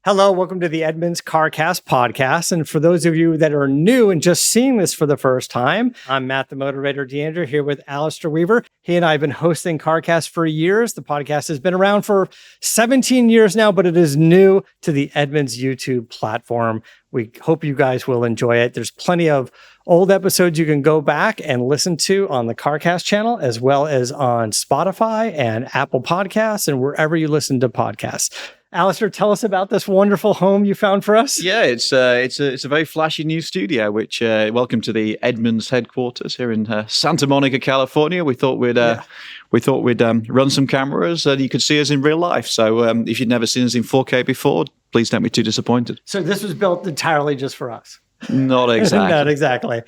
Hello, welcome to the Edmunds CarCast podcast. And for those of you that are new and just seeing this for the first time, I'm Matt, the Motorator DeAndre, here with Alistair Weaver. He and I have been hosting CarCast for years. The podcast has been around for 17 years now, but it is new to the Edmunds YouTube platform. We hope you guys will enjoy it. There's plenty of old episodes you can go back and listen to on the CarCast channel, as well as on Spotify and Apple Podcasts and wherever you listen to podcasts. Alistair, tell us about this wonderful home you found for us. Yeah, it's a very flashy new studio. Which welcome to the Edmunds headquarters here in Santa Monica, California. We thought we'd run some cameras and you could see us in real life. So if you'd never seen us in 4K before, please don't be too disappointed. So this was built entirely just for us. Not exactly. Not exactly.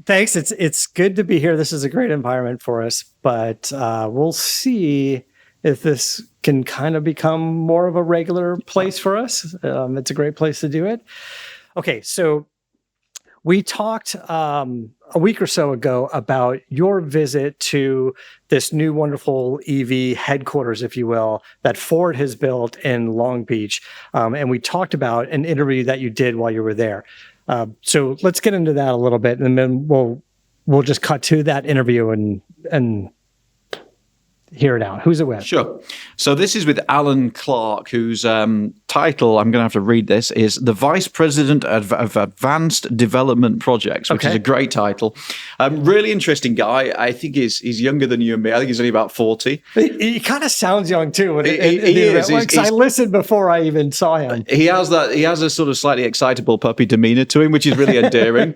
Thanks. It's good to be here. This is a great environment for us, but we'll see if this can kind of become more of a regular place for us. It's a great place to do it. Okay, so we talked a week or so ago about your visit to this new wonderful EV headquarters, if you will, that Ford has built in Long Beach. And we talked about an interview that you did while you were there. So let's get into that a little bit, and then we'll just cut to that interview and hear it out. Who's it with? Sure. So this is with Alan Clarke, whose title, I'm going to have to read this, is the Vice President of Advanced Development Projects, which is a great title. Really interesting guy. I think he's younger than you and me. I think he's only about 40. He kind of sounds young too. He is. I listened before I even saw him. He has a sort of slightly excitable puppy demeanor to him, which is really endearing.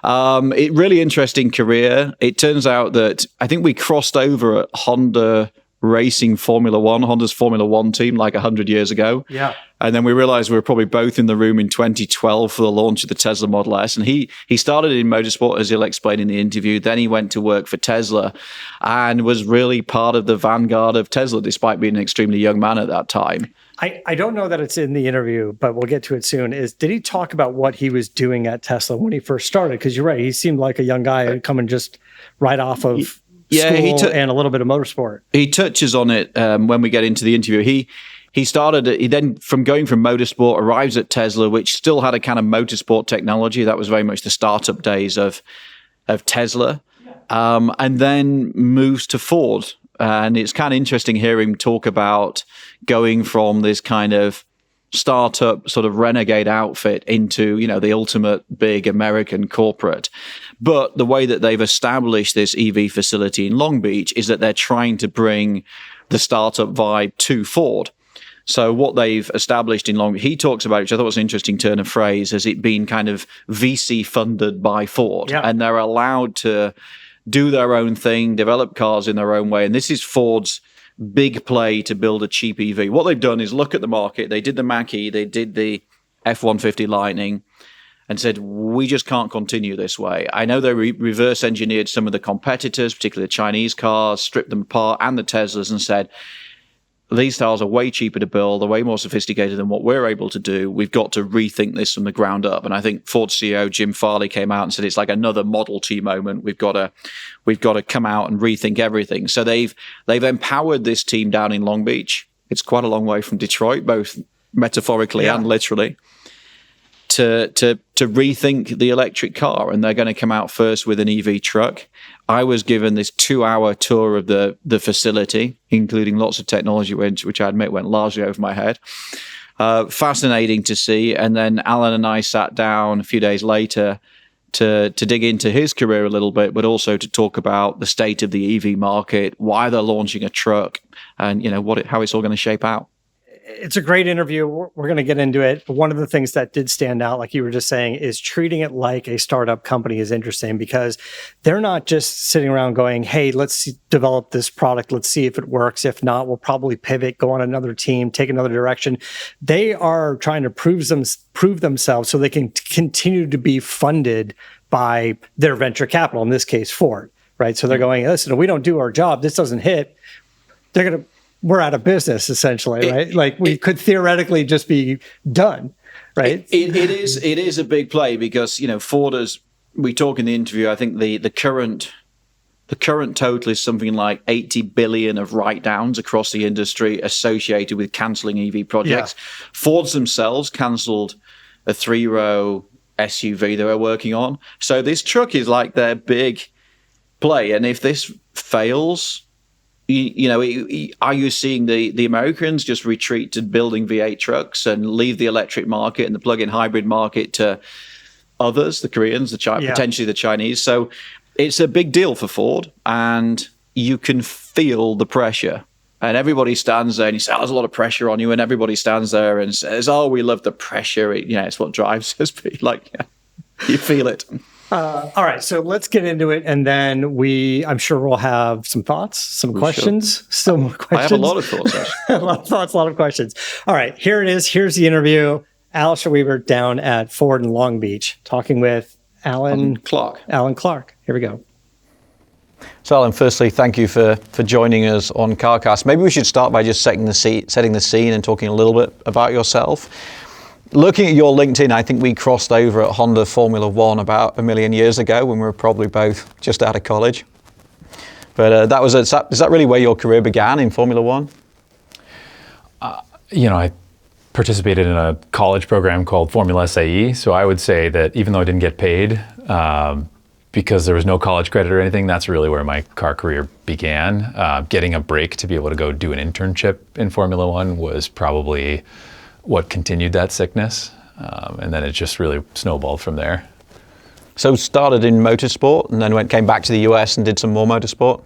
Really interesting career. It turns out that I think we crossed over at Honda racing Honda's Formula One team like 100 years ago. Yeah. And then we realized we were probably both in the room in 2012 for the launch of the Tesla Model S. And he started in motorsport, as he'll explain in the interview. Then he went to work for Tesla and was really part of the vanguard of Tesla, despite being an extremely young man at that time. I don't know that it's in the interview, but we'll get to it soon. Did he talk about what he was doing at Tesla when he first started? Because you're right, he seemed like a young guy coming just right off of school and a little bit of motorsport. He touches on it when we get into the interview. He then, from going from motorsport, arrives at Tesla, which still had a kind of motorsport technology. That was very much the startup days of Tesla. And then moves to Ford. And it's kind of interesting hearing him talk about going from this kind of startup sort of renegade outfit into, the ultimate big American corporate. But the way that they've established this EV facility in Long Beach is that they're trying to bring the startup vibe to Ford. So what they've established in Long Beach, he talks about, which I thought was an interesting turn of phrase, as it being kind of VC funded by Ford. Yeah. And they're allowed to do their own thing, develop cars in their own way. And this is Ford's big play to build a cheap EV. What they've done is look at the market. They did the Mach-E, they did the F-150 Lightning, and said, we just can't continue this way. I know they reverse engineered some of the competitors, particularly the Chinese cars, stripped them apart, and the Teslas, and said, these cars are way cheaper to build, they're way more sophisticated than what we're able to do. We've got to rethink this from the ground up. And I think Ford CEO Jim Farley came out and said it's like another Model T moment. We've got to come out and rethink everything. So they've empowered this team down in Long Beach. It's quite a long way from Detroit, both metaphorically and literally, to rethink the electric car. And they're going to come out first with an EV truck. I was given this 2-hour tour of the facility, including lots of technology, which I admit went largely over my head. Fascinating to see. And then Alan and I sat down a few days later to dig into his career a little bit, but also to talk about the state of the EV market, why they're launching a truck, and how it's all going to shape out. It's a great interview. We're going to get into it. But one of the things that did stand out, like you were just saying, is treating it like a startup company is interesting, because they're not just sitting around going, hey, let's develop this product. Let's see if it works. If not, we'll probably pivot, go on another team, take another direction. They are trying to prove themselves so they can continue to be funded by their venture capital, in this case, Ford, right? So they're going, listen, if we don't do our job, this doesn't hit, we're out of business, essentially, right? We could theoretically just be done, right? It is a big play because, Ford, as we talk in the interview, I think the current The current total is something like 80 billion of write-downs across the industry associated with cancelling EV projects. Yeah. Ford's themselves cancelled a 3-row SUV they were working on. So this truck is like their big play. And if this fails, are you seeing the Americans just retreat to building V8 trucks and leave the electric market and the plug-in hybrid market to others, the Koreans, potentially the Chinese? So it's a big deal for Ford, and you can feel the pressure. And everybody stands there and you say, there's a lot of pressure on you. And everybody stands there and says, we love the pressure. It's what drives us. You feel it. All right, so let's get into it, and then I'm sure we'll have some thoughts, some questions, still more questions. I have a lot of thoughts, actually. A lot of thoughts, a lot of questions. All right, here it is. Here's the interview. Alistair Weaver down at Ford in Long Beach, talking with Alan Clarke. Alan Clarke. Here we go. So, Alan, firstly, thank you for joining us on CarCast. Maybe we should start by just setting the scene and talking a little bit about yourself. Looking at your LinkedIn, I think we crossed over at Honda Formula One about 1 million years ago when we were probably both just out of college. But is that really where your career began, in Formula One? I participated in a college program called Formula SAE. So I would say that even though I didn't get paid, because there was no college credit or anything, that's really where my car career began. Getting a break to be able to go do an internship in Formula One was probably what continued that sickness. And then it just really snowballed from there. So started in motorsport and then came back to the US and did some more motorsport?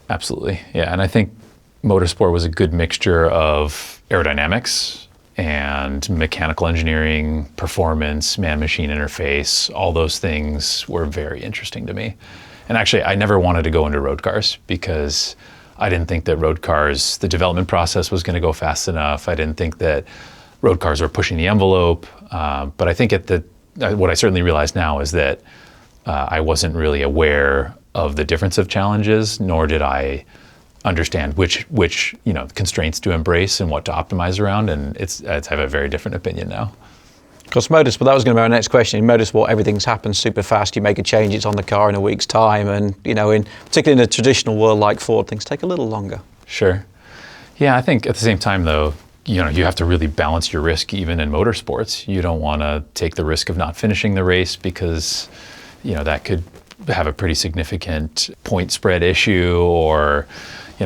Absolutely, yeah. And I think motorsport was a good mixture of aerodynamics and mechanical engineering, performance, man-machine interface. All those things were very interesting to me. And actually, I never wanted to go into road cars because I didn't think that road cars, the development process was going to go fast enough. I didn't think that road cars were pushing the envelope. But I think what I certainly realize now is that I wasn't really aware of the difference of challenges, nor did I understand which constraints to embrace and what to optimize around. And I have a very different opinion now. Because motorsport, that was going to be our next question. In motorsport, everything's happened super fast. You make a change, it's on the car in a week's time. And, particularly in a traditional world like Ford, things take a little longer. Sure. Yeah, I think at the same time, though, you have to really balance your risk even in motorsports. You don't want to take the risk of not finishing the race because, that could have a pretty significant point spread issue or,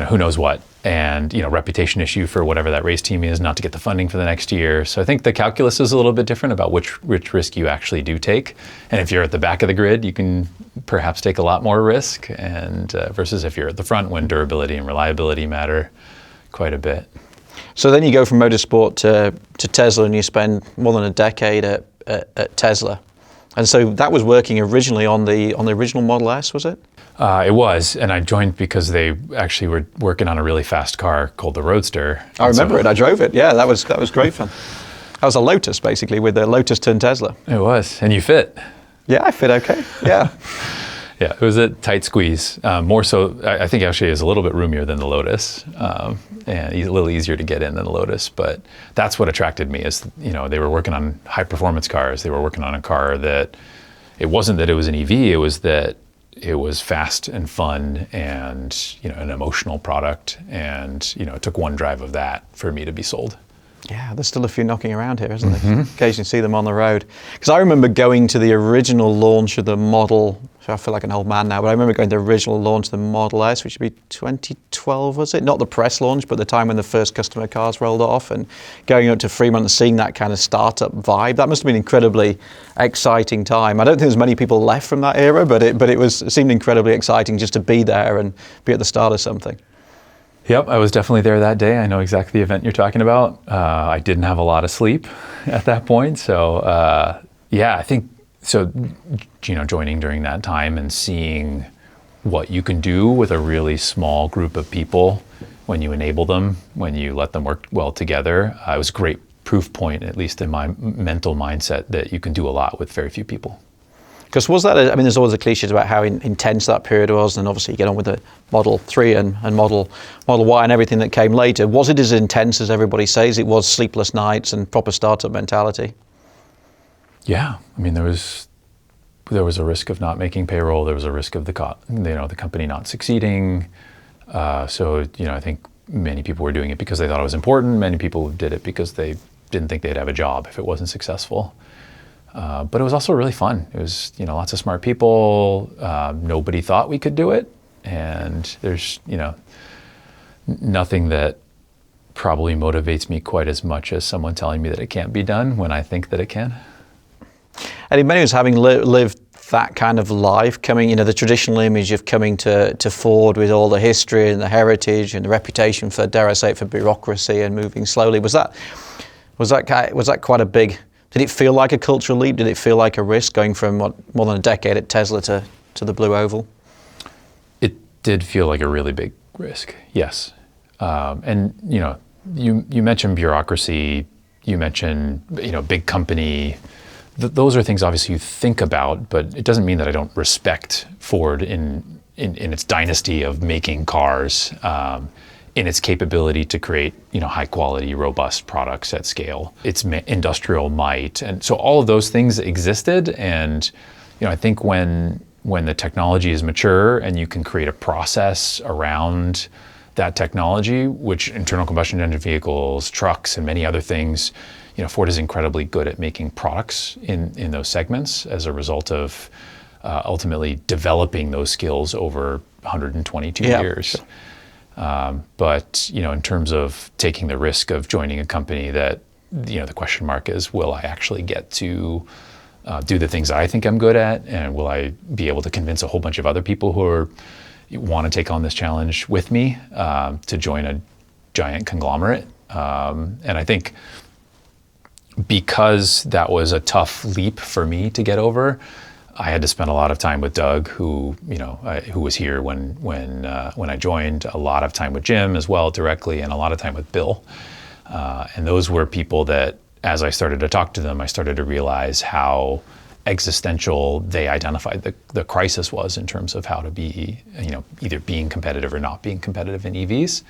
who knows what. And, reputation issue for whatever that race team is, not to get the funding for the next year. So I think the calculus is a little bit different about which risk you actually do take. And if you're at the back of the grid, you can perhaps take a lot more risk and versus if you're at the front when durability and reliability matter quite a bit. So then you go from motorsport to Tesla and you spend more than a decade at Tesla. And so that was working originally on the original Model S, was it? It was, and I joined because they actually were working on a really fast car called the Roadster. I remember it. I drove it. Yeah, that was great fun. That was a Lotus, basically, with the Lotus turned Tesla. It was, and you fit. Yeah, I fit okay. Yeah. Yeah, it was a tight squeeze. More so, I think actually is a little bit roomier than the Lotus, and a little easier to get in than the Lotus. But that's what attracted me is, they were working on high performance cars. They were working on a car that, it wasn't that it was an EV, it was that it was fast and fun and, an emotional product. And, it took one drive of that for me to be sold. Yeah, there's still a few knocking around here, isn't there? Occasionally see them on the road. Because I remember going to the original launch of the Model, so I feel like an old man now, but I remember going to the original launch of the Model S, which would be 2012, was it? Not the press launch, but the time when the first customer cars rolled off, and going up to Fremont and seeing that kind of startup vibe. That must have been an incredibly exciting time. I don't think there's many people left from that era, but it seemed incredibly exciting just to be there and be at the start of something. Yep, I was definitely there that day. I know exactly the event you're talking about. I didn't have a lot of sleep at that point. So, I think, joining during that time and seeing what you can do with a really small group of people when you enable them, when you let them work well together, it was a great proof point, at least in my mental mindset, that you can do a lot with very few people. Because was that, there's always the cliches about how intense that period was, and obviously you get on with the Model 3 and Model Y and everything that came later. Was it as intense as everybody says it was, sleepless nights and proper startup mentality? Yeah, there was there was a risk of not making payroll. There was a risk of the company not succeeding. So I think many people were doing it because they thought it was important. Many people did it because they didn't think they'd have a job if it wasn't successful. But it was also really fun. It was lots of smart people. Nobody thought we could do it, and there's nothing that probably motivates me quite as much as someone telling me that it can't be done when I think that it can. And in many ways, having lived that kind of life, coming, the traditional image of coming to Ford with all the history and the heritage and the reputation for, dare I say it, for bureaucracy and moving slowly, was that quite a big? Did it feel like a cultural leap? Did it feel like a risk going from more than a decade at Tesla to the Blue Oval? It did feel like a really big risk, yes. And you mentioned bureaucracy. You mentioned big company. Those are things obviously you think about, but it doesn't mean that I don't respect Ford in its dynasty of making cars, in its capability to create high quality, robust products at scale, its industrial might, and so all of those things existed. And I think when the technology is mature and you can create a process around that technology, which internal combustion engine vehicles, trucks, and many other things. Ford is incredibly good at making products in those segments as a result of ultimately developing those skills over 122 years. But in terms of taking the risk of joining a company that the question mark is, will I actually get to do the things I think I'm good at, and will I be able to convince a whole bunch of other people who want to take on this challenge with me to join a giant conglomerate? And I think because that was a tough leap for me to get over, I had to spend a lot of time with Doug, who was here when I joined. A lot of time with Jim as well, directly, and a lot of time with Bill. And those were people that, as I started to talk to them, I started to realize how existential they identified the crisis was in terms of how to be, either being competitive or not being competitive in EVs.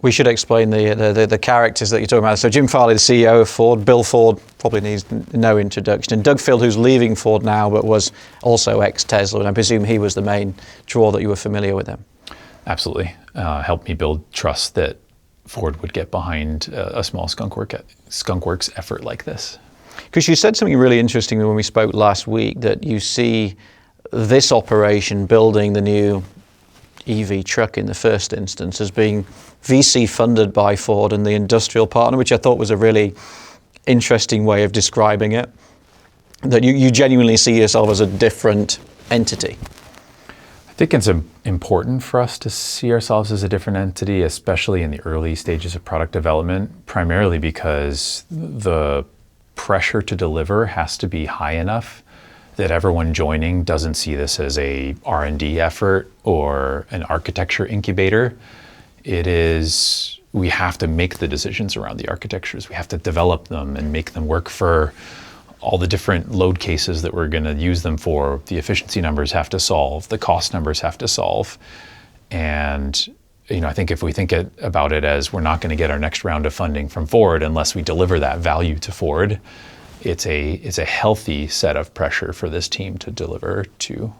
We should explain the characters that you're talking about. So Jim Farley, the CEO of Ford. Bill Ford probably needs no introduction. And Doug Field, who's leaving Ford now, but was also ex-Tesla. And I presume he was the main draw that you were familiar with him. Absolutely. Helped me build trust that Ford would get behind a small skunkworks effort like this. Because you said something really interesting when we spoke last week, that you see this operation, building the new EV truck in the first instance, as being VC funded by Ford and the industrial partner, which I thought was a really interesting way of describing it. That you genuinely see yourself as a different entity. I think it's important for us to see ourselves as a different entity, especially in the early stages of product development, primarily because the pressure to deliver has to be high enough that everyone joining doesn't see this as a R&D effort or an architecture incubator. It is, we have to make the decisions around the architectures. We have to develop them and make them work for all the different load cases that we're going to use them for. The efficiency numbers have to solve, the cost numbers have to solve. And I think if we think about it as we're not going to get our next round of funding from Ford unless we deliver that value to Ford, it's a healthy set of pressure for this team to deliver to.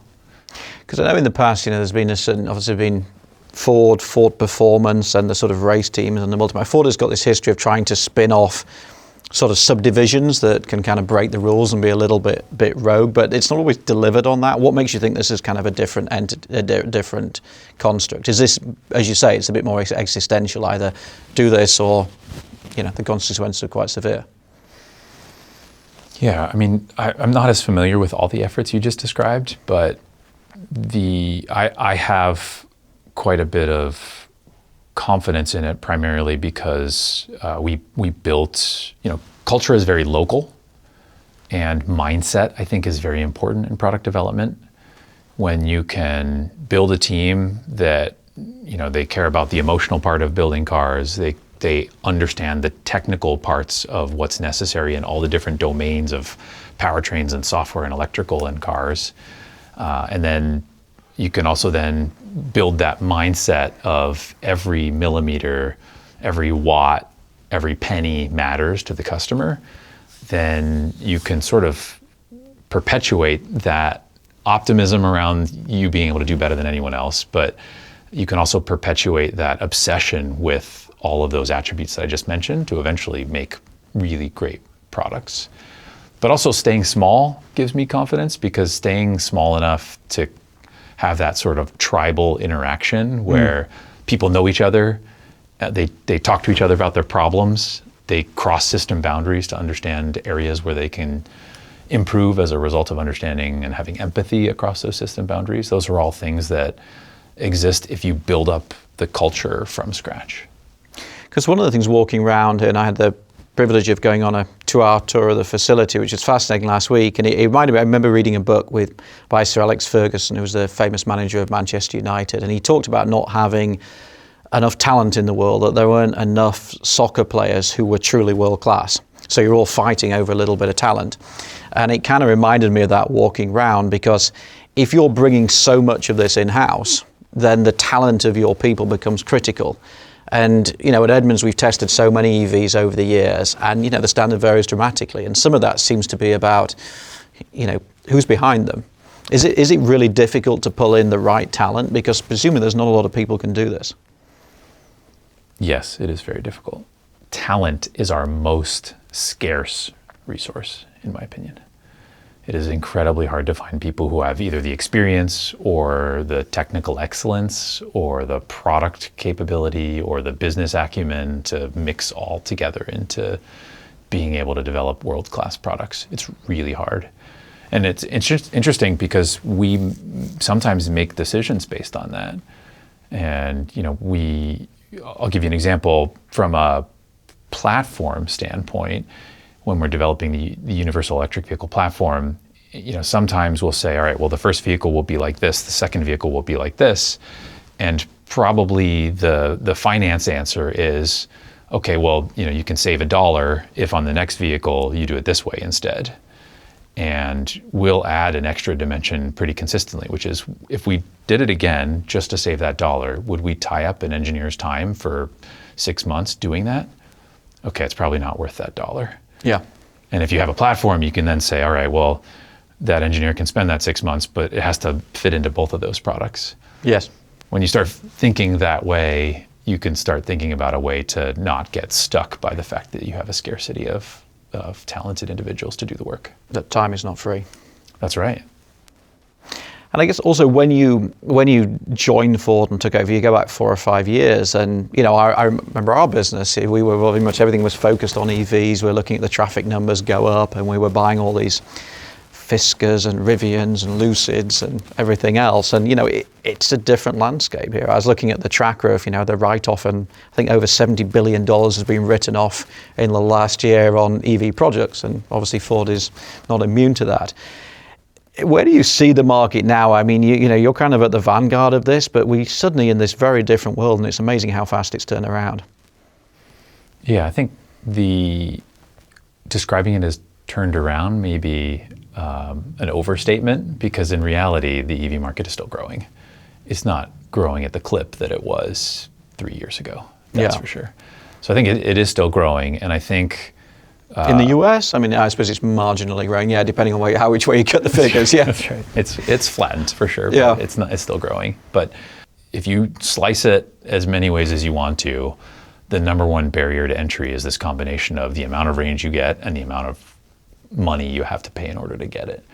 Because I know in the past, there's been obviously been Ford Performance and the sort of race teams and the multi. Ford has got this history of trying to spin off sort of subdivisions that can kind of break the rules and be a little bit rogue, but it's not always delivered on that. What makes you think this is kind of a different different construct? Is this, as you say, it's a bit more existential, either do this or, the consequences are quite severe? Yeah, I mean, I'm not as familiar with all the efforts you just described, but I have quite a bit of confidence in it, primarily because we built, culture is very local, and mindset, I think, is very important in product development. When you can build a team that, they care about the emotional part of building cars, they understand the technical parts of what's necessary in all the different domains of powertrains and software and electrical in cars. And then you can also then build that mindset of every millimeter, every watt, every penny matters to the customer. Then you can sort of perpetuate that optimism around you being able to do better than anyone else, but you can also perpetuate that obsession with all of those attributes that I just mentioned to eventually make really great products. But also staying small gives me confidence, because staying small enough to have that sort of tribal interaction where people know each other, they talk to each other about their problems, they cross system boundaries to understand areas where they can improve as a result of understanding and having empathy across those system boundaries. Those are all things that exist if you build up the culture from scratch. Because one of the things walking around, and I had the privilege of going on a 2-hour tour of the facility, which was fascinating last week, and it reminded me, I remember reading a book by Sir Alex Ferguson, who was the famous manager of Manchester United, and he talked about not having enough talent in the world, that there weren't enough soccer players who were truly world class. So you're all fighting over a little bit of talent. And it kind of reminded me of that walking around, because if you're bringing so much of this in-house, then the talent of your people becomes critical. And, at Edmunds, we've tested so many EVs over the years, and, the standard varies dramatically. And some of that seems to be about, who's behind them. Is it really difficult to pull in the right talent? Because presumably there's not a lot of people can do this. Yes, it is very difficult. Talent is our most scarce resource, in my opinion. It is incredibly hard to find people who have either the experience or the technical excellence or the product capability or the business acumen to mix all together into being able to develop world-class products. It's really hard. And it's interesting because we sometimes make decisions based on that. And, I'll give you an example from a platform standpoint. When we're developing the universal electric vehicle platform, sometimes we'll say, all right, well, the first vehicle will be like this, the second vehicle will be like this. And probably the finance answer is, okay, well, you can save $1 if on the next vehicle you do it this way instead. And we'll add an extra dimension pretty consistently, which is, if we did it again just to save that $1, would we tie up an engineer's time for 6 months doing that? Okay, it's probably not worth that $1. Yeah. And if you have a platform, you can then say, all right, well, that engineer can spend that 6 months, but it has to fit into both of those products. Yes. When you start thinking that way, you can start thinking about a way to not get stuck by the fact that you have a scarcity of talented individuals to do the work. That time is not free. That's right. And I guess also when you joined Ford and took over, you go back 4 or 5 years, and I remember our business. We were very much, everything was focused on EVs. We were looking at the traffic numbers go up, and we were buying all these Fiskas and Rivians and Lucids and everything else. And it's a different landscape here. I was looking at the tracker of the write-off, and I think over $70 billion has been written off in the last year on EV projects, and obviously Ford is not immune to that. Where do you see the market now? I mean, you're kind of at the vanguard of this, but we suddenly in this very different world, and it's amazing how fast it's turned around. Yeah, I think describing it as turned around may be an overstatement, because in reality, the EV market is still growing. It's not growing at the clip that it was 3 years ago, that's for sure. So I think it is still growing, and I think in the US, I mean, I suppose it's marginally growing, depending on which way you cut the figures, That's right. It's flattened for sure, but it's still growing. But if you slice it as many ways as you want to, the number one barrier to entry is this combination of the amount of range you get and the amount of money you have to pay in order to get it.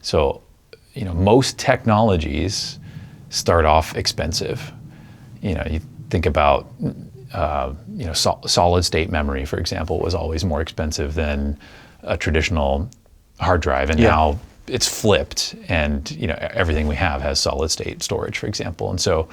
So, most technologies start off expensive. You think about solid state memory, for example, was always more expensive than a traditional hard drive, and now it's flipped, and everything we have has solid state storage, for example. And so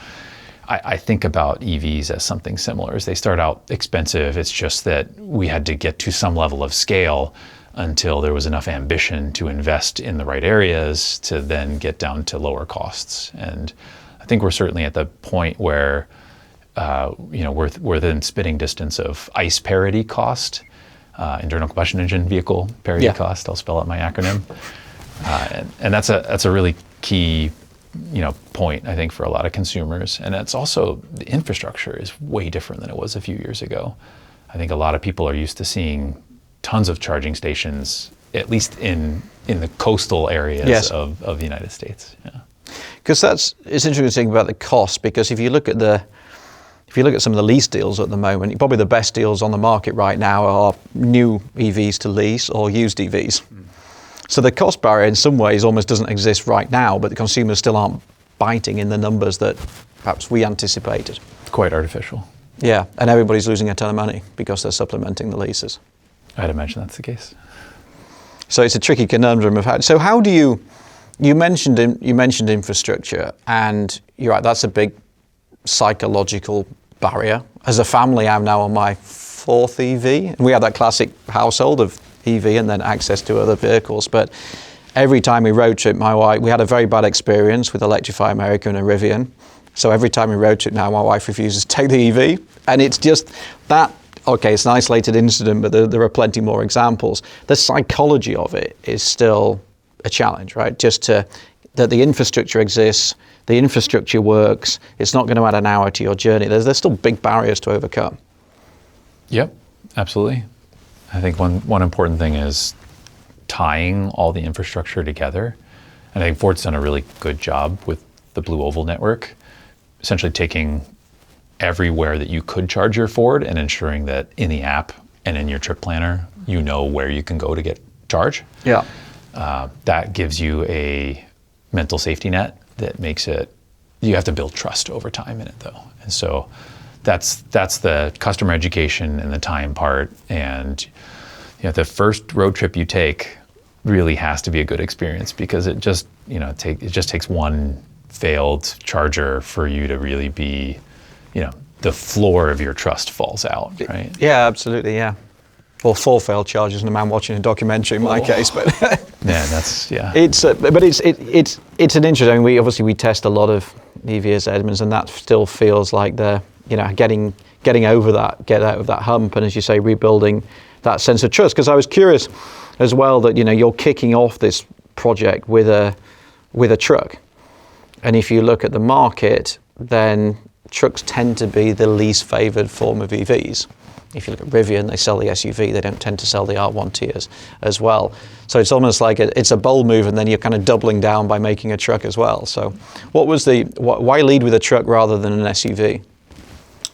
I think about EVs as something similar. As they start out expensive, it's just that we had to get to some level of scale until there was enough ambition to invest in the right areas to then get down to lower costs. And I think we're certainly at the point where we're within spitting distance of ICE parity cost, internal combustion engine vehicle parity cost. I'll spell out my acronym, and that's a really key point, I think, for a lot of consumers. And it's also, the infrastructure is way different than it was a few years ago. I think a lot of people are used to seeing tons of charging stations at least in the coastal areas Yes. of the United States. Yeah. Because it's interesting to think about the cost, because if you look at some of the lease deals at the moment, probably the best deals on the market right now are new EVs to lease or used EVs. So the cost barrier in some ways almost doesn't exist right now, but the consumers still aren't biting in the numbers that perhaps we anticipated. It's quite artificial. Yeah, and everybody's losing a ton of money because they're supplementing the leases. I'd imagine that's the case. So it's a tricky conundrum of how do you mentioned infrastructure, and you're right, that's a big psychological barrier. As a family, I'm now on my 4th EV, and we have that classic household of EV and then access to other vehicles. But every time we road trip, we had a very bad experience with Electrify America and a Rivian. So every time we road trip now, my wife refuses to take the EV, and it's just that. Okay, it's an isolated incident, but there are plenty more examples. The psychology of it is still a challenge, right? That the infrastructure exists, the infrastructure works, it's not going to add an hour to your journey. There's still big barriers to overcome. Yep, absolutely. I think one important thing is tying all the infrastructure together. And I think Ford's done a really good job with the Blue Oval network, essentially taking everywhere that you could charge your Ford and ensuring that in the app and in your trip planner, you know where you can go to get charge. Yeah. That gives you a mental safety net that makes it, you have to build trust over time in it though. And so that's the customer education and the time part. And the first road trip you take really has to be a good experience, because it just takes one failed charger for you to really be, the floor of your trust falls out, right? Yeah, absolutely, yeah. Or 4 failed charges and a man watching a documentary in my case, but yeah, that's It's an interesting. We test a lot of EVs at Edmunds, and that still feels like they're getting over that, get out of that hump, and as you say, rebuilding that sense of trust. Because I was curious as well that you're kicking off this project with a truck, and if you look at the market, then trucks tend to be the least favoured form of EVs. If you look at Rivian, they sell the SUV, they don't tend to sell the R1T as well. So it's almost like it's a bold move, and then you're kind of doubling down by making a truck as well. So why lead with a truck rather than an SUV?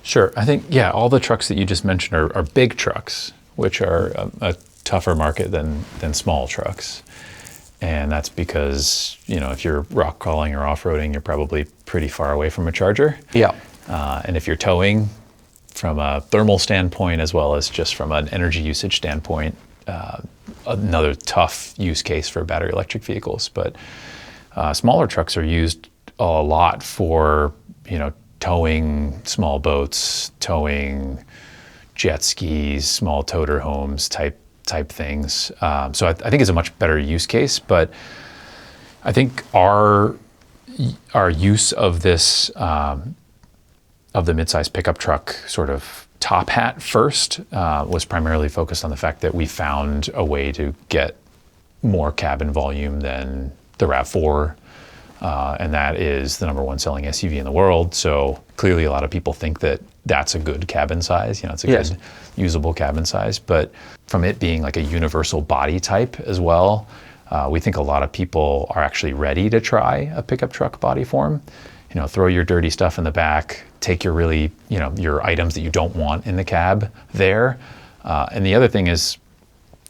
Sure. I think, all the trucks that you just mentioned are big trucks, which are a tougher market than small trucks. And that's because, if you're rock crawling or off-roading, you're probably pretty far away from a charger. Yeah. And if you're towing, from a thermal standpoint as well as just from an energy usage standpoint, another tough use case for battery electric vehicles. But smaller trucks are used a lot for, towing small boats, towing jet skis, small toter homes type things. So I think it's a much better use case, but I think our use of this, of the midsize pickup truck sort of top hat first was primarily focused on the fact that we found a way to get more cabin volume than the RAV4, and that is the #1 selling SUV in the world. So clearly a lot of people think that that's a good cabin size, it's a good usable cabin size, but from it being like a universal body type as well, we think a lot of people are actually ready to try a pickup truck body form. Throw your dirty stuff in the back, take your really, your items that you don't want in the cab there. And the other thing is,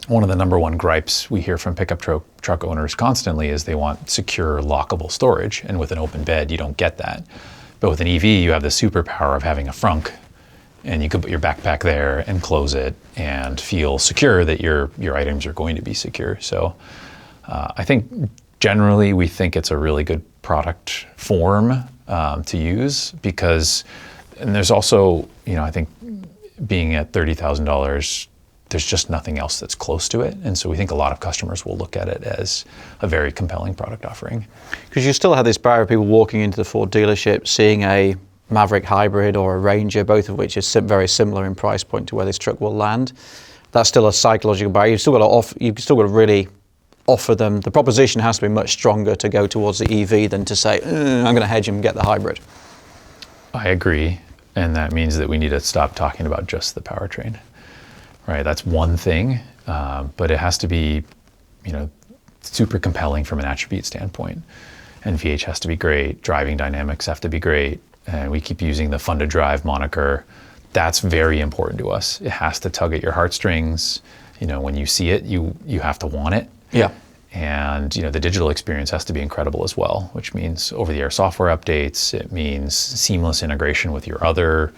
one of the #1 gripes we hear from pickup truck owners constantly is they want secure, lockable storage. And with an open bed, you don't get that. But with an EV, you have the superpower of having a frunk, and you can put your backpack there and close it and feel secure that your items are going to be secure. So I think generally we think it's a really good product form to use, because, and there's also, I think being at $30,000, there's just nothing else that's close to it. And so we think a lot of customers will look at it as a very compelling product offering. Because you still have this barrier of people walking into the Ford dealership, seeing a Maverick Hybrid or a Ranger, both of which are very similar in price point to where this truck will land. That's still a psychological barrier. You've still got to really offer them. The proposition has to be much stronger to go towards the EV than to say, I'm going to hedge and get the hybrid. I agree. And that means that we need to stop talking about just the powertrain. Right, that's one thing, but it has to be super compelling from an attribute standpoint. NVH has to be great, driving dynamics have to be great, and we keep using the fun to drive moniker. That's very important to us. It has to tug at your heartstrings. When you see it, you have to want it. Yeah. And the digital experience has to be incredible as well, which means over-the-air software updates. It means seamless integration with your other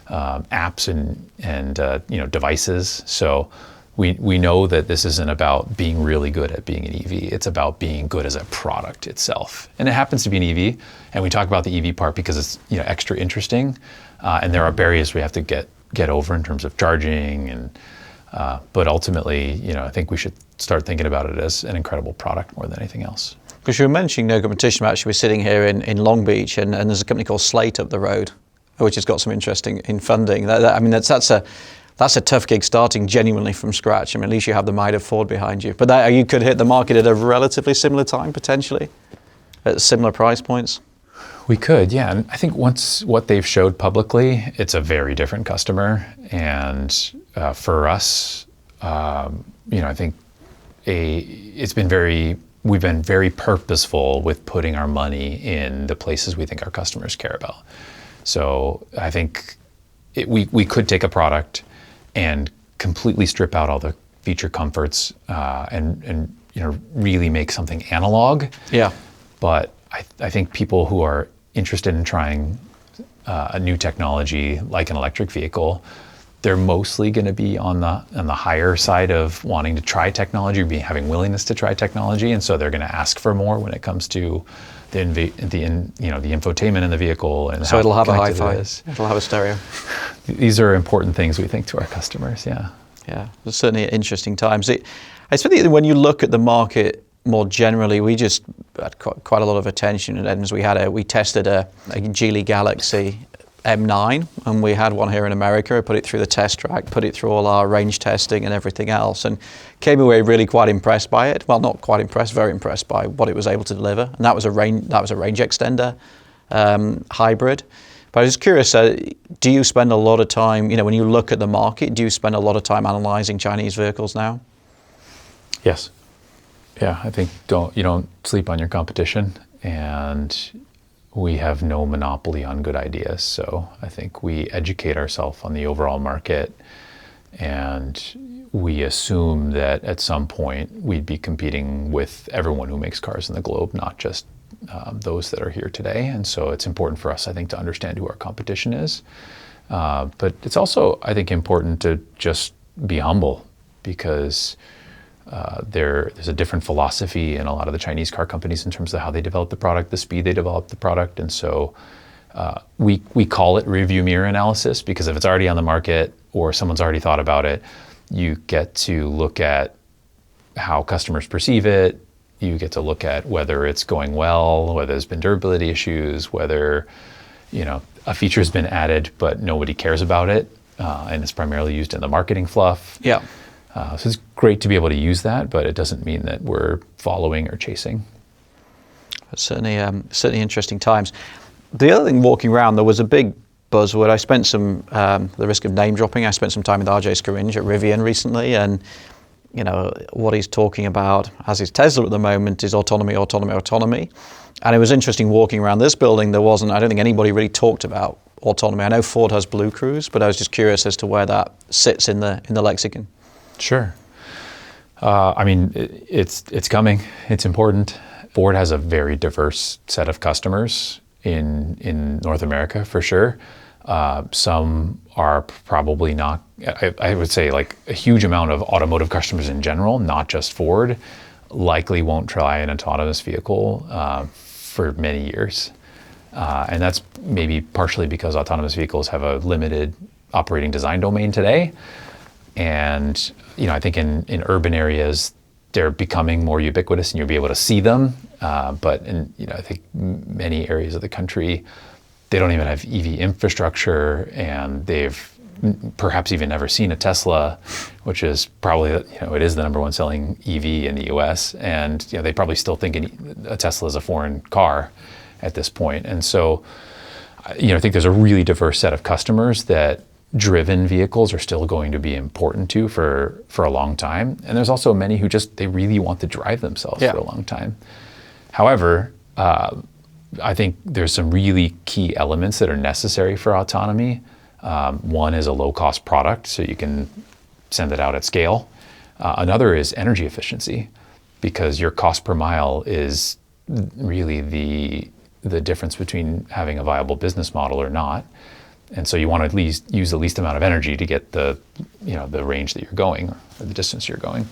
apps and devices. So we know that this isn't about being really good at being an EV. It's about being good as a product itself. And it happens to be an EV. And we talk about the EV part because it's extra interesting. And there are barriers we have to get over in terms of charging. And but ultimately, I think we should start thinking about it as an incredible product more than anything else. Because you were mentioning no competition. Actually, we're sitting here in Long Beach, and there's a company called Slate up the road, which has got some interesting in funding. That's a tough gig starting genuinely from scratch. At least you have the might of Ford behind you. But you could hit the market at a relatively similar time, potentially, at similar price points. We could, yeah. And I think once what they've showed publicly, it's a very different customer. And for us, I think we've been very purposeful with putting our money in the places we think our customers care about. So I think we could take a product and completely strip out all the feature comforts and really make something analog. Yeah. But I think people who are interested in trying a new technology like an electric vehicle, they're mostly going to be on the higher side of wanting to try technology or having willingness to try technology, and so they're going to ask for more when it comes to the infotainment in the vehicle and so how it'll have a connected hi-fi. it is. It'll have a stereo. These are important things we think to our customers. Yeah. Yeah, it's certainly interesting times. I think when you look at the market more generally, we just had quite a lot of attention at Edmunds. We tested a Geely Galaxy M9, and we had one here in America. I put it through the test track, put it through all our range testing and everything else, and came away really quite impressed by it. Well, not quite impressed, very impressed by what it was able to deliver. And that was a range extender hybrid. But I was curious, do you spend a lot of time, when you look at the market, do you spend a lot of time analyzing Chinese vehicles now? Yes. Yeah, I think you don't sleep on your competition, and we have no monopoly on good ideas. So I think we educate ourselves on the overall market, and we assume that at some point we'd be competing with everyone who makes cars in the globe, not just those that are here today. And so it's important for us, I think, to understand who our competition is. But it's also, I think, important to just be humble, because there's a different philosophy in a lot of the Chinese car companies in terms of how they develop the product, the speed they develop the product. And so we call it rearview mirror analysis, because if it's already on the market or someone's already thought about it, you get to look at how customers perceive it. You get to look at whether it's going well, whether there's been durability issues, whether a feature has been added but nobody cares about it, and it's primarily used in the marketing fluff. Yeah. So it's great to be able to use that, but it doesn't mean that we're following or chasing. Certainly interesting times. The other thing, walking around, there was a big buzzword. I spent the risk of name dropping, I spent some time with RJ Scaringe at Rivian recently, and what he's talking about, as is Tesla at the moment, is autonomy. And it was interesting walking around this building. I don't think anybody really talked about autonomy. I know Ford has Blue Cruise, but I was just curious as to where that sits in the lexicon. Sure. It's coming. It's important. Ford has a very diverse set of customers in North America, for sure. Some are probably not, I would say, like a huge amount of automotive customers in general, not just Ford, likely won't try an autonomous vehicle for many years. And that's maybe partially because autonomous vehicles have a limited operating design domain today. And I think in urban areas, they're becoming more ubiquitous and you'll be able to see them. But in I think many areas of the country, they don't even have EV infrastructure, and they've perhaps even never seen a Tesla, which is probably it is the number one selling EV in the US, and they probably still think a Tesla is a foreign car at this point. And so I think there's a really diverse set of customers that driven vehicles are still going to be important to for a long time. And there's also many who they really want to drive themselves for a long time. However, I think there's some really key elements that are necessary for autonomy. One is a low-cost product, so you can send it out at scale. Another is energy efficiency, because your cost per mile is really the difference between having a viable business model or not. And so you want to at least use the least amount of energy to get the range that you're going, or the distance you're going.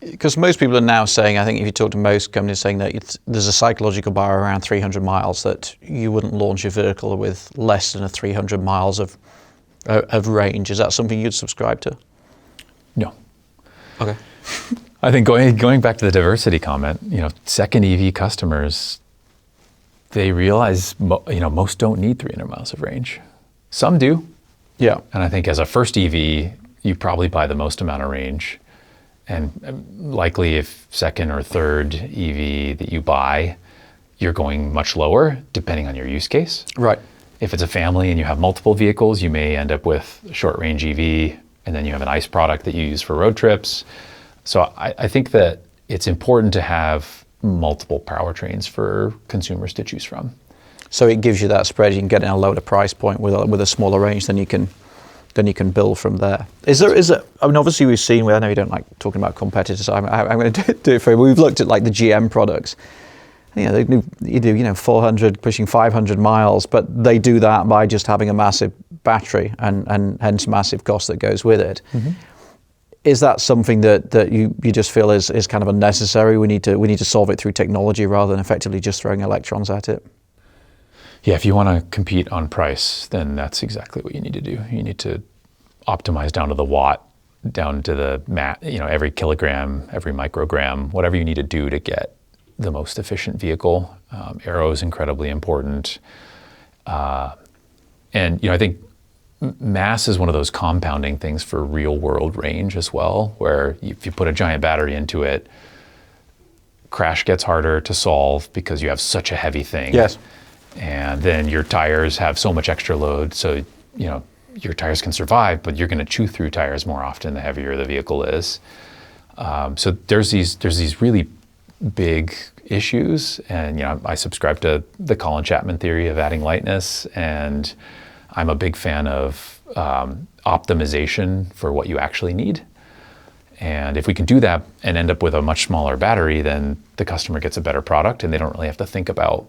Because most people are now saying, I think if you talk to most companies, saying that there's a psychological bar around 300 miles, that you wouldn't launch a vehicle with less than 300 miles of range. Is that something you'd subscribe to? No. Okay. I think going back to the diversity comment, second EV customers, they realize most don't need 300 miles of range. Some do. Yeah. And I think as a first EV, you probably buy the most amount of range. And likely if second or third EV that you buy, you're going much lower depending on your use case. Right. If it's a family and you have multiple vehicles, you may end up with a short range EV, and then you have an ICE product that you use for road trips. So I think that it's important to have multiple powertrains for consumers to choose from. So it gives you that spread. You can get in a lower price point with a smaller range, then you can build from there. Is there? I mean, obviously we've seen. I know you don't like talking about competitors. I'm going to do it for you. We've looked at like the GM products. They do 400 pushing 500 miles, but they do that by just having a massive battery and hence massive cost that goes with it. Mm-hmm. Is that something that you just feel is kind of unnecessary? We need to solve it through technology rather than effectively just throwing electrons at it. Yeah, if you want to compete on price, then that's exactly what you need to do. You need to optimize down to the watt, down to the every kilogram, every microgram, whatever you need to do to get the most efficient vehicle. Aero is incredibly important. And I think mass is one of those compounding things for real world range as well, where if you put a giant battery into it, crash gets harder to solve because you have such a heavy thing. Yes. And then your tires have so much extra load, so your tires can survive, but you're going to chew through tires more often the heavier the vehicle is. So there's these really big issues, and I subscribe to the Colin Chapman theory of adding lightness, and I'm a big fan of optimization for what you actually need. And if we can do that and end up with a much smaller battery, then the customer gets a better product, and they don't really have to think about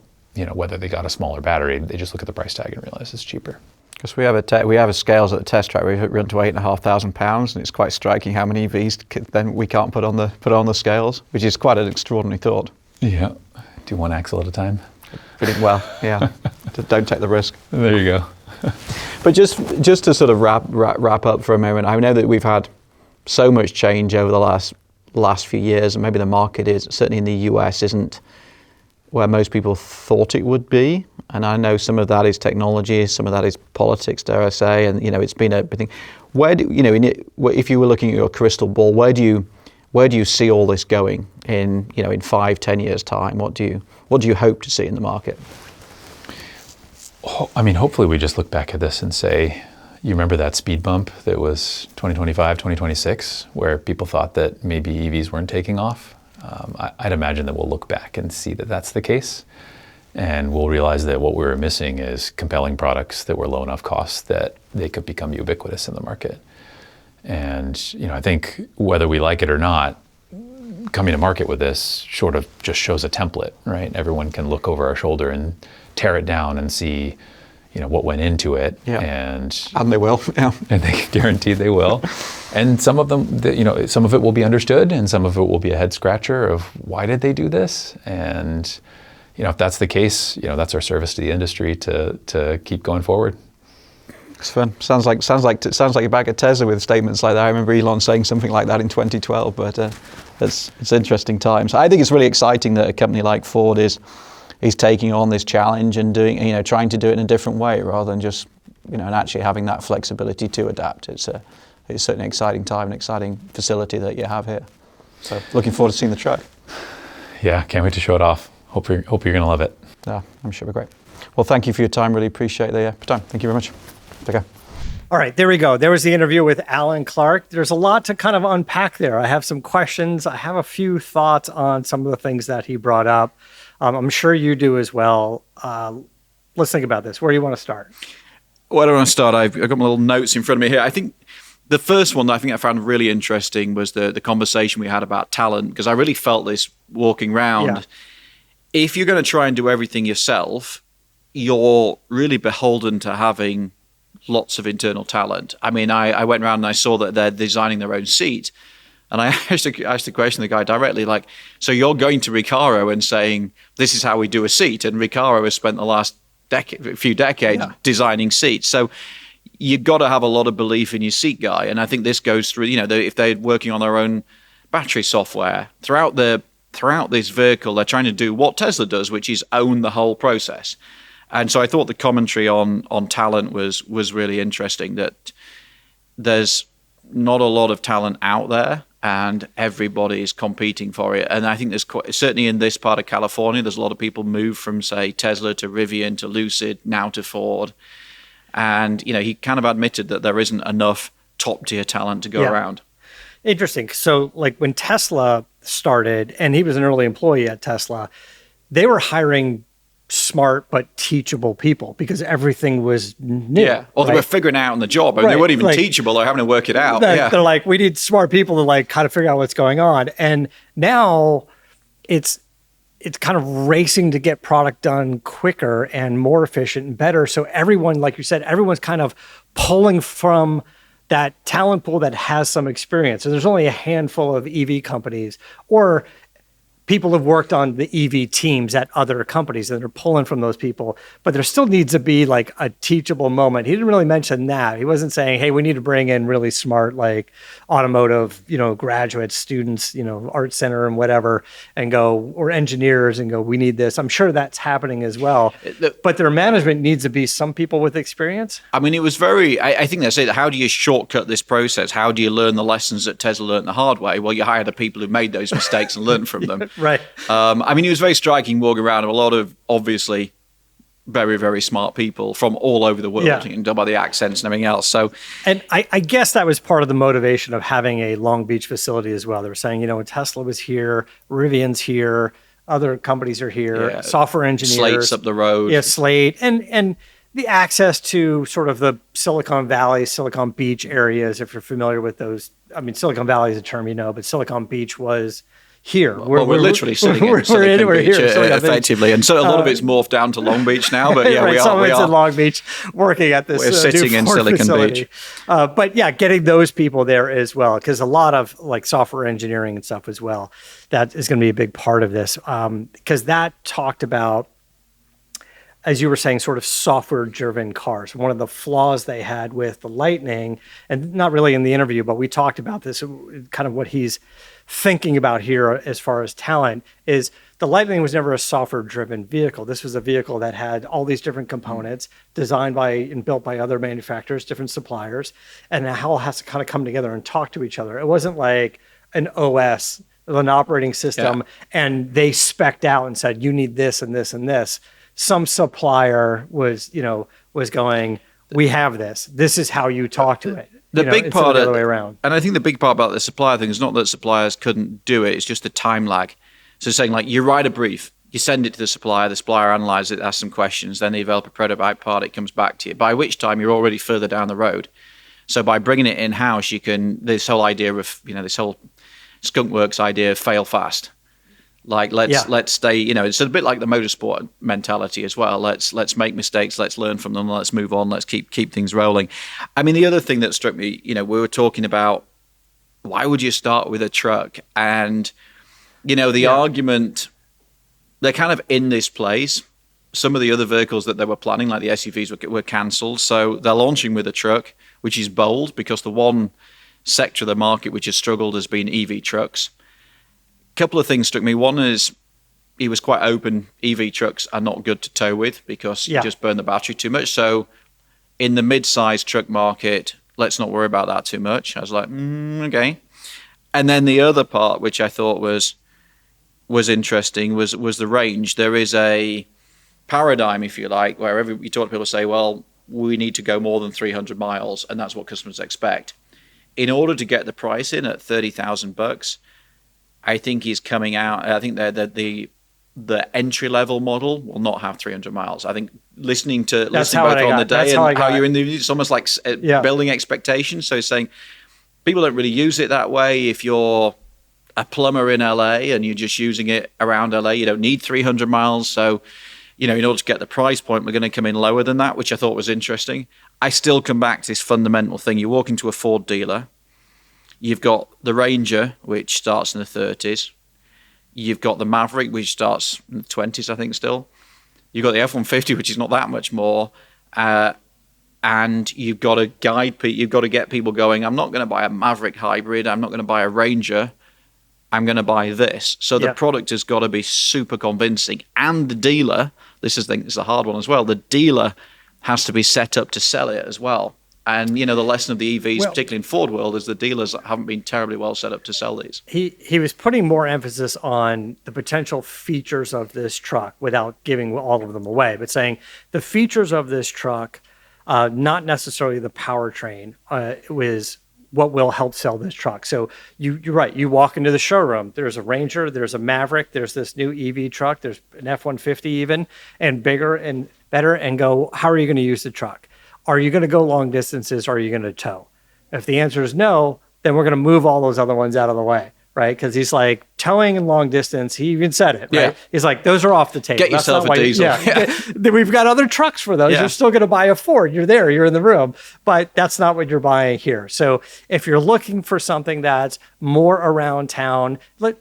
whether they got a smaller battery. They just look at the price tag and realize it's cheaper. Because we have a scales at the test track. We run to 8,500 pounds, and it's quite striking how many EVs then we can't put on the scales, which is quite an extraordinary thought. Yeah, do one axle at a time. Pretty well, yeah. Don't take the risk. There you go. But just to sort of wrap up for a moment, I know that we've had so much change over the last few years, and maybe the market is certainly in the US isn't where most people thought it would be. And I know some of that is technology, some of that is politics, dare I say, and it's been a thing. Where do if you were looking at your crystal ball, where do you see all this going in 5-10 years time? What do you hope to see in the market? I mean, hopefully we just look back at this and say, you remember that speed bump that was 2025, 2026, where people thought that maybe EVs weren't taking off? I'd imagine that we'll look back and see that that's the case. And we'll realize that what we were missing is compelling products that were low enough cost that they could become ubiquitous in the market. And, I think whether we like it or not, coming to market with this sort of just shows a template, right? Everyone can look over our shoulder and tear it down and see, what went into it. Yeah. And they will, yeah. And they guarantee they will. And some of them, some of it will be understood, and some of it will be a head scratcher of why did they do this? And, if that's the case, that's our service to the industry to keep going forward. It's fun. Sounds like you're back at Tesla with statements like that. I remember Elon saying something like that in 2012. But it's interesting times. I think it's really exciting that a company like Ford is taking on this challenge and doing, trying to do it in a different way rather than just, and actually having that flexibility to adapt. It's certainly an exciting time, an exciting facility that you have here. So looking forward to seeing the truck. Yeah, can't wait to show it off. Hope you're going to love it. Yeah, I'm sure we're great. Well, thank you for your time. Really appreciate the time. Thank you very much. Take care. All right, there we go. There was the interview with Alan Clarke. There's a lot to kind of unpack there. I have some questions. I have a few thoughts on some of the things that he brought up. I'm sure you do as well. Let's think about this. Where do you want to start? Where do I want to start? I've got my little notes in front of me here. I think the first one that I think I found really interesting was the conversation we had about talent, because I really felt this walking around. Yeah. If you're going to try and do everything yourself, you're really beholden to having lots of internal talent. I mean, I went around and I saw that they're designing their own seat. And I asked the question to the guy directly, like, so you're going to Recaro and saying, this is how we do a seat. And Recaro has spent the last few decades designing seats. So you've got to have a lot of belief in your seat guy. And I think this goes through, if they're working on their own battery software, throughout this vehicle, they're trying to do what Tesla does, which is own the whole process. And so I thought the commentary on talent was really interesting, that there's not a lot of talent out there and everybody is competing for it. And I think there's certainly in this part of California, there's a lot of people move from, say, Tesla to Rivian to Lucid, now to Ford. And, he kind of admitted that there isn't enough top tier talent to go around. Interesting. So like when Tesla started, and he was an early employee at Tesla, they were hiring smart but teachable people because everything was new. Yeah, or they were figuring out on the job, and they weren't even teachable. They're having to work it out. They're like, we need smart people to like kind of figure out what's going on. And now it's kind of racing to get product done quicker and more efficient and better. So everyone, like you said, everyone's kind of pulling from that talent pool that has some experience. And there's only a handful of EV companies or people have worked on the EV teams at other companies and they're pulling from those people, but there still needs to be like a teachable moment. He didn't really mention that. He wasn't saying, hey, we need to bring in really smart, like automotive, graduate students, art center and whatever, and go, or engineers and go, we need this. I'm sure that's happening as well, but their management needs to be some people with experience. I mean, it was I think that's it. How do you shortcut this process? How do you learn the lessons that Tesla learned the hard way? Well, you hire the people who made those mistakes and learn from them. Right. I mean, it was very striking walking around. A lot of obviously very, very smart people from all over the world, you can tell by the accents and everything else. So, and I guess that was part of the motivation of having a Long Beach facility as well. They were saying, when Tesla was here, Rivian's here, other companies are here, software engineers. Slate's up the road. Yeah, Slate. And the access to sort of the Silicon Valley, Silicon Beach areas, if you're familiar with those. I mean, Silicon Valley is a term, but Silicon Beach was here. We're literally sitting in Silicon Beach, effectively. And so a lot of it's morphed down to Long Beach now, but right, we are. Some of it's in Long Beach working at this We're sitting in Silicon facility. Beach. But getting those people there as well, because a lot of like software engineering and stuff as well, that is going to be a big part of this. Because that talked about, as you were saying, sort of software-driven cars. One of the flaws they had with the Lightning, and not really in the interview, but we talked about this, kind of what he's thinking about here as far as talent, is the Lightning was never a software-driven vehicle. This was a vehicle that had all these different components designed by and built by other manufacturers, different suppliers, and it all has to kind of come together and talk to each other. It wasn't like an OS, an operating system, and they spec'd out and said, you need this and this and this. Some supplier was going, we have this. This is how you talk to it. The big part the other way around. And I think the big part about the supplier thing is not that suppliers couldn't do it, it's just the time lag. So saying like you write a brief, you send it to the supplier analyzes it, asks some questions, then they develop a prototype part, it comes back to you, by which time you're already further down the road. So by bringing it in-house, you can, this whole idea of, this whole skunkworks idea of fail fast. Like let's stay, it's a bit like the motorsport mentality as well. Let's make mistakes, let's learn from them, let's move on, let's keep things rolling. I mean, the other thing that struck me, we were talking about why would you start with a truck? And the argument, they're kind of in this place. Some of the other vehicles that they were planning, like the SUVs, were cancelled. So they're launching with a truck, which is bold because the one sector of the market which has struggled has been EV trucks. Couple of things struck me. One is he was quite open. EV trucks are not good to tow with because you just burn the battery too much. So in the mid-size truck market, let's not worry about that too much. I was like, okay. And then the other part, which I thought was interesting, was the range. There is a paradigm, if you like, where you talk to people say, well, we need to go more than 300 miles, and that's what customers expect. In order to get the price in at $30,000, I think he's coming out. I think that the entry level model will not have 300 miles. I think listening both on the day and how you're in the, it's almost like building expectations. So saying people don't really use it that way. If you're a plumber in LA and you're just using it around LA, you don't need 300 miles. So, in order to get the price point, we're going to come in lower than that, which I thought was interesting. I still come back to this fundamental thing. You walk into a Ford dealer, you've got the Ranger, which starts in the 30s. You've got the Maverick, which starts in the 20s, I think, still. You've got the F-150, which is not that much more. And you've got to you've got to get people going, I'm not going to buy a Maverick hybrid. I'm not going to buy a Ranger. I'm going to buy this. So the product has got to be super convincing. And the dealer, this is the hard one as well, the dealer has to be set up to sell it as well. And, the lesson of the EVs, particularly in Ford world, is the dealers haven't been terribly well set up to sell these. He was putting more emphasis on the potential features of this truck without giving all of them away, but saying the features of this truck, not necessarily the powertrain, was what will help sell this truck. So you're right. You walk into the showroom, there's a Ranger, there's a Maverick, there's this new EV truck, there's an F-150 even, and bigger and better, and go, how are you going to use the truck? Are you going to go long distances, or are you going to tow? If the answer is no, then we're going to move all those other ones out of the way, right? Because he's like, towing and long distance, he even said it, right? Yeah. He's like, those are off the table. Get yourself a diesel. We've got other trucks for those. Yeah. You're still going to buy a Ford. You're there, you're in the room. But that's not what you're buying here. So if you're looking for something that's more around town, there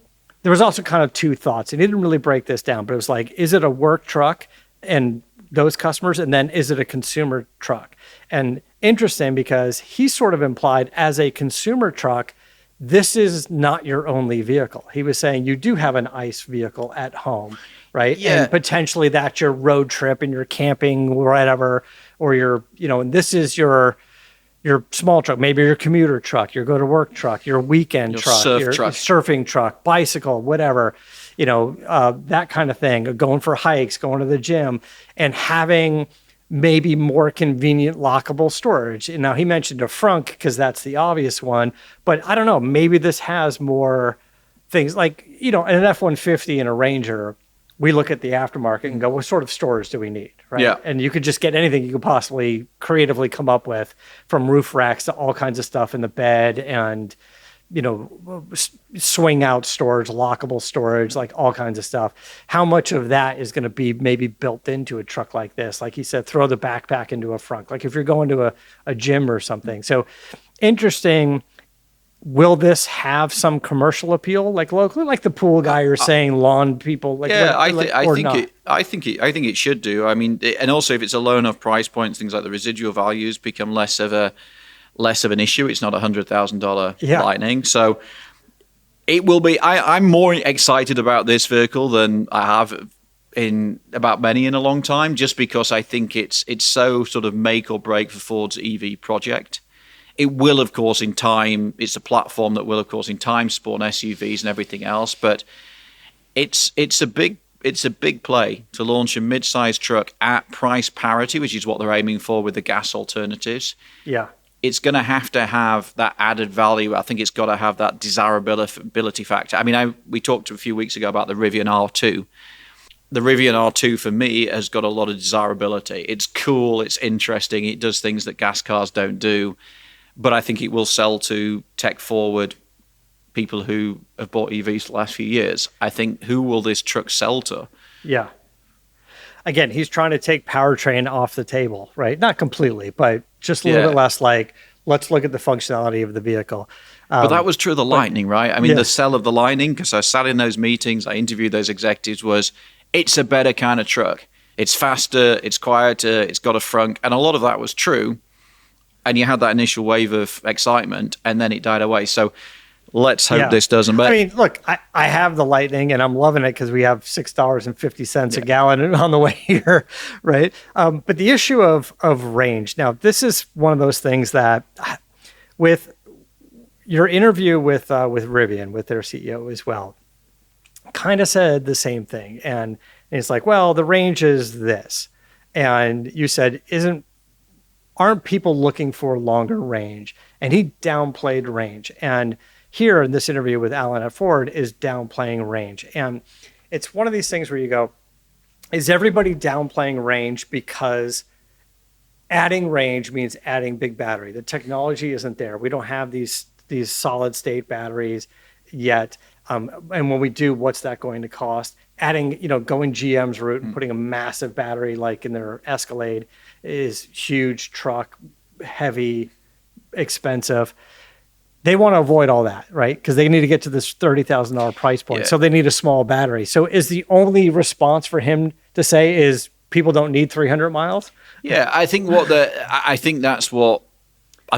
was also kind of two thoughts. And he didn't really break this down, but it was like, is it a work truck and those customers? And then is it a consumer truck? And interesting, because he sort of implied as a consumer truck, this is not your only vehicle. He was saying you do have an ICE vehicle at home, right? Yeah. And potentially that's your road trip and your camping, whatever, or your, and this is your small truck, maybe your commuter truck, your go to work truck, your weekend truck, your surfing truck, bicycle, whatever, that kind of thing, going for hikes, going to the gym, and having maybe more convenient lockable storage. And now he mentioned a frunk because that's the obvious one, but I don't know, maybe this has more things like, an F-150 and a Ranger. We look at the aftermarket and go, what sort of storage do we need, right? Yeah. And you could just get anything you could possibly creatively come up with, from roof racks to all kinds of stuff in the bed and, swing out storage, lockable storage, like all kinds of stuff. How much of that is going to be maybe built into a truck like this? Like he said, throw the backpack into a frunk, like if you're going to a gym or something. So interesting. Will this have some commercial appeal, like locally, like the pool guy you're saying, lawn people? Like, yeah, I think it should do. I mean, and also if it's a low enough price point, things like the residual values become less of an issue. It's not $100,000 Lightning, so it will be. I'm more excited about this vehicle than I have about many in a long time, just because I think it's so sort of make or break for Ford's EV project. It will, of course, in time, it's a platform that will, of course, in time spawn SUVs and everything else. But it's a big play to launch a mid-sized truck at price parity, which is what they're aiming for with the gas alternatives. Yeah. It's going to have that added value. I think it's got to have that desirability factor. I mean, we talked a few weeks ago about the Rivian R2. The Rivian R2 for me has got a lot of desirability. It's cool. It's interesting. It does things that gas cars don't do. But I think it will sell to tech-forward people who have bought EVs the last few years. I think, who will this truck sell to? Yeah. Again, he's trying to take powertrain off the table, right? Not completely, but just a little bit less like, let's look at the functionality of the vehicle. But that was true of the Lightning, right? I mean, the sell of the Lightning, because I sat in those meetings, I interviewed those executives, was it's a better kind of truck. It's faster, it's quieter, it's got a frunk. And a lot of that was true. And you had that initial wave of excitement, and then it died away. So let's hope this doesn't. But I mean, look, I have the Lightning, and I'm loving it because we have $6.50 a gallon on the way here, right? But the issue of range. Now, this is one of those things that, with your interview with Rivian, with their CEO as well, kind of said the same thing, and it's like, well, the range is this, and you said, isn't aren't people looking for longer range? And he downplayed range. And here in this interview with Alan at Ford is downplaying range. And it's one of these things where you go, is everybody downplaying range because adding range means adding big battery? The technology isn't there. We don't have these solid state batteries yet. And when we do, what's that going to cost? Adding, going GM's route and putting a massive battery like in their Escalade is huge, truck, heavy, expensive. They want to avoid all that, right? Because they need to get to this $30,000 price point. Yeah. So they need a small battery. So is the only response for him to say is people don't need 300 miles? Yeah, I think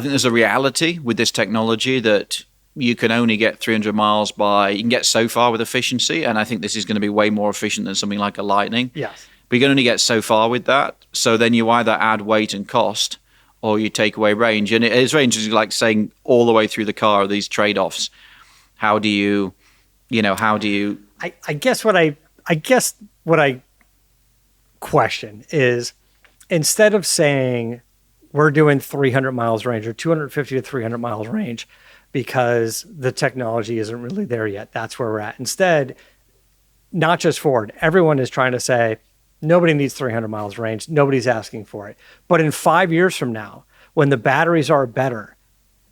there's a reality with this technology that you can only get 300 miles you can get so far with efficiency. And I think this is going to be way more efficient than something like a Lightning. Yes. But you can only get so far with that. So then you either add weight and cost or you take away range. And his range is like saying all the way through the car, these trade-offs. I guess what I question is, instead of saying we're doing 300 miles range or 250 to 300 miles range because the technology isn't really there yet, that's where we're at. Instead, not just Ford, everyone is trying to say nobody needs 300 miles range. Nobody's asking for it. But in 5 years from now, when the batteries are better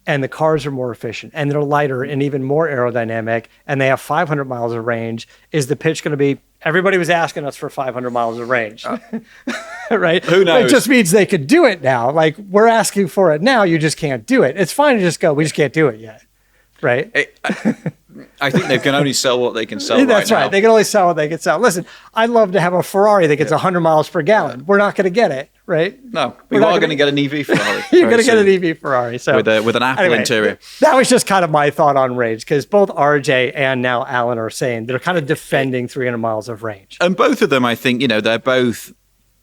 and the cars are more efficient and they're lighter and even more aerodynamic and they have 500 miles of range, is the pitch going to be, everybody was asking us for 500 miles of range, right? Who knows? It just means they could do it now. Like, we're asking for it now, you just can't do it. It's fine to just go, we just can't do it yet, right? I think they can only sell what they can sell. That's right. They can only sell what they can sell. Listen, I'd love to have a Ferrari that gets 100 miles per gallon. We're not going to get it, right? No, we are going to get an EV Ferrari. You're going to get an EV Ferrari. So with an Apple interior. That was just kind of my thought on range, because both RJ and now Alan are saying they're kind of defending 300 miles of range. And both of them, I think, they're both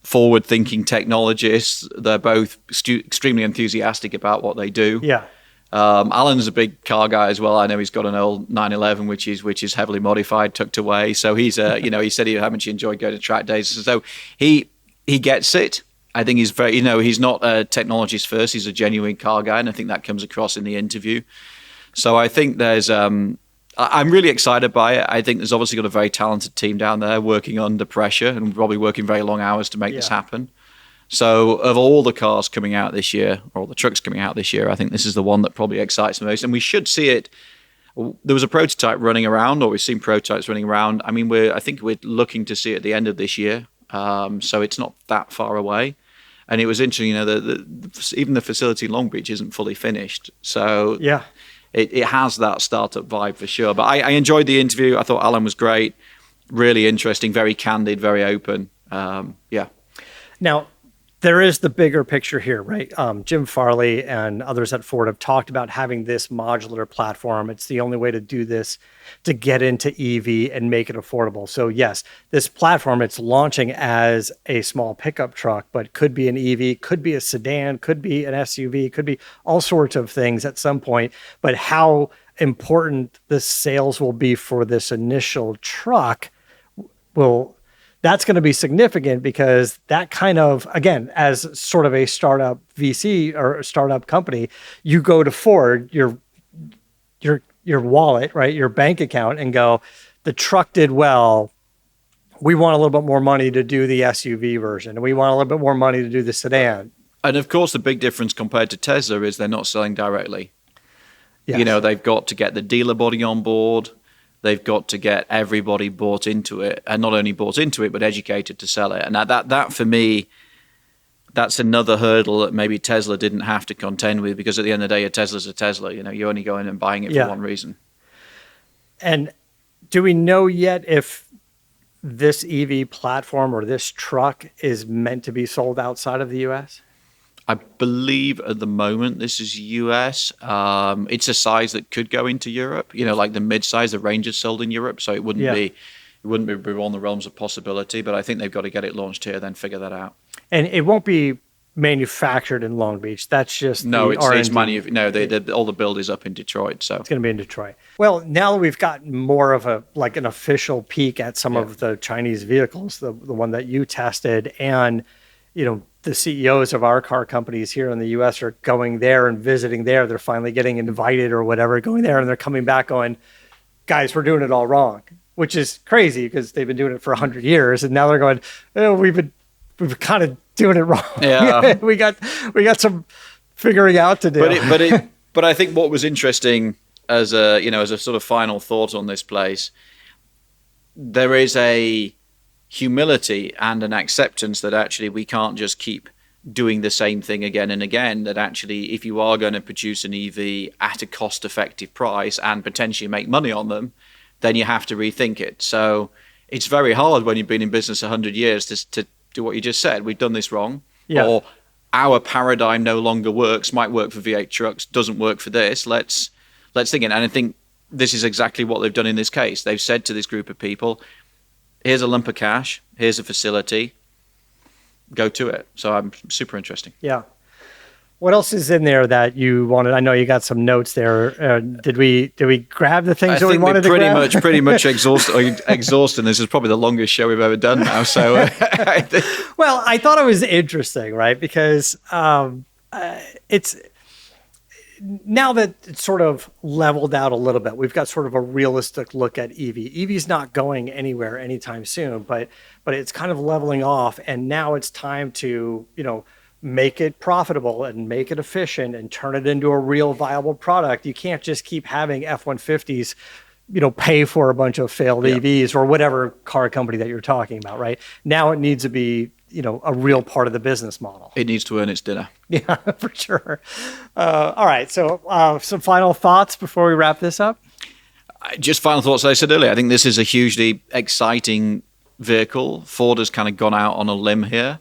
forward-thinking technologists. They're both extremely enthusiastic about what they do. Yeah. Alan's a big car guy as well. I know he's got an old 911, which is heavily modified, tucked away. So he's he said how much he enjoyed going to track days. So he gets it. I think he's very, he's not a technologist first. He's a genuine car guy, and I think that comes across in the interview. So I think there's, I'm really excited by it. I think there's obviously got a very talented team down there working under pressure and probably working very long hours to make this happen. So of all the cars coming out this year, or all the trucks coming out this year, I think this is the one that probably excites me most. And we should see it. There was a prototype running around, or we've seen prototypes running around. I mean, I think we're looking to see it at the end of this year. So it's not that far away. And it was interesting, even the facility in Long Beach isn't fully finished. So yeah, it has that startup vibe for sure. But I enjoyed the interview. I thought Alan was great, really interesting, very candid, very open. Now, there is the bigger picture here, right? Jim Farley and others at Ford have talked about having this modular platform. It's the only way to do this, to get into EV and make it affordable. So yes, this platform, it's launching as a small pickup truck, but could be an EV, could be a sedan, could be an SUV, could be all sorts of things at some point. But how important the sales will be for this initial truck that's going to be significant, because that kind of, again, as sort of a startup VC or a startup company, you go to Ford, your wallet, right, your bank account, and go, the truck did well. We want a little bit more money to do the SUV version, and we want a little bit more money to do the sedan. And of course, the big difference compared to Tesla is they're not selling directly. Yes. They've got to get the dealer body on board. They've got to get everybody bought into it, and not only bought into it, but educated to sell it. And that for me, that's another hurdle that maybe Tesla didn't have to contend with, because at the end of the day, a Tesla's a Tesla. You're only going and buying it for one reason. And do we know yet if this EV platform or this truck is meant to be sold outside of the U.S.? I believe at the moment this is US. It's a size that could go into Europe. Like the midsize, the Ranger's sold in Europe, so it wouldn't be beyond the realms of possibility. But I think they've got to get it launched here, then figure that out. And it won't be manufactured in Long Beach. That's just it's all the build is up in Detroit, so it's going to be in Detroit. Well, now that we've got more of an official peek at some of the Chinese vehicles, the one that you tested, and the CEOs of our car companies here in the US are going there and visiting there. They're finally getting invited or whatever, going there, and they're coming back going, guys, we're doing it all wrong, which is crazy because they've been doing it for 100 years. And now they're going, oh, we've kind of doing it wrong. Yeah. we got some figuring out to do. But I think what was interesting as a sort of final thought on this place, there is a humility and an acceptance that actually we can't just keep doing the same thing again and again, that actually if you are going to produce an EV at a cost-effective price and potentially make money on them, then you have to rethink it. So it's very hard when you've been in business 100 years to do what you just said. We've done this wrong. Yeah. Or our paradigm no longer works, might work for V8 trucks, doesn't work for this. Let's think it. And I think this is exactly what they've done in this case. They've said to this group of people, here's a lump of cash, here's a facility, go to it. So I'm super interesting. Yeah. What else is in there that you wanted? I know you got some notes there. Did we grab the things that we wanted to grab? pretty much exhausting. This is probably the longest show we've ever done now. So, Well, I thought it was interesting, right? Because it's now that it's sort of leveled out a little bit. We've got sort of a realistic look at EV. EV is not going anywhere anytime soon, but it's kind of leveling off, and now it's time to make it profitable and make it efficient and turn it into a real viable product. You can't just keep having F-150s, pay for a bunch of failed EVs or whatever car company that you're talking about, right? Now it needs to be, a real part of the business model. it needs to earn its dinner. Yeah, for sure. All right. So some final thoughts before we wrap this up? Just final thoughts. I said earlier, I think this is a hugely exciting vehicle. Ford has kind of gone out on a limb here.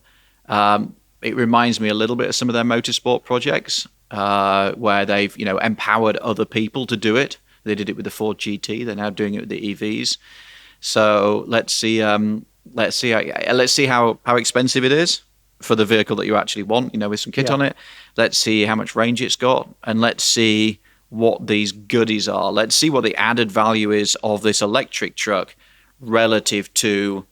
It reminds me a little bit of some of their motorsport projects where they've, empowered other people to do it. They did it with the Ford GT. They're now doing it with the EVs. So let's see how expensive it is for the vehicle that you actually want, with some kit on it. Let's see how much range it's got, and let's see what these goodies are. Let's see what the added value is of this electric truck relative to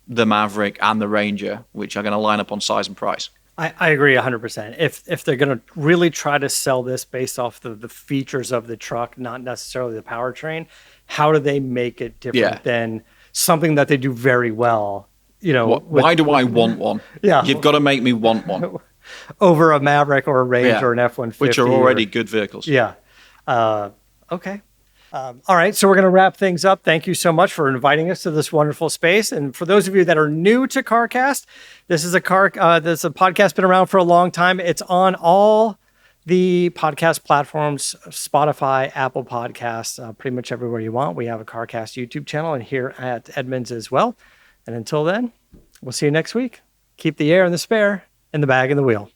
the Maverick and the Ranger, which are going to line up on size and price. I agree 100%. If they're going to really try to sell this based off the features of the truck, not necessarily the powertrain, how do they make it different than something that they do very well? Why do I want one? Yeah. You've got to make me want one. Over a Maverick or a Ranger or an F-150. Which are already good vehicles. Yeah. Okay. All right, so we're going to wrap things up. Thank you so much for inviting us to this wonderful space. And for those of you that are new to CarCast, this is a podcast been around for a long time. It's on all the podcast platforms, Spotify, Apple Podcasts, pretty much everywhere you want. We have a CarCast YouTube channel and here at Edmunds as well. And until then, we'll see you next week. Keep the air in the spare and the bag in the wheel.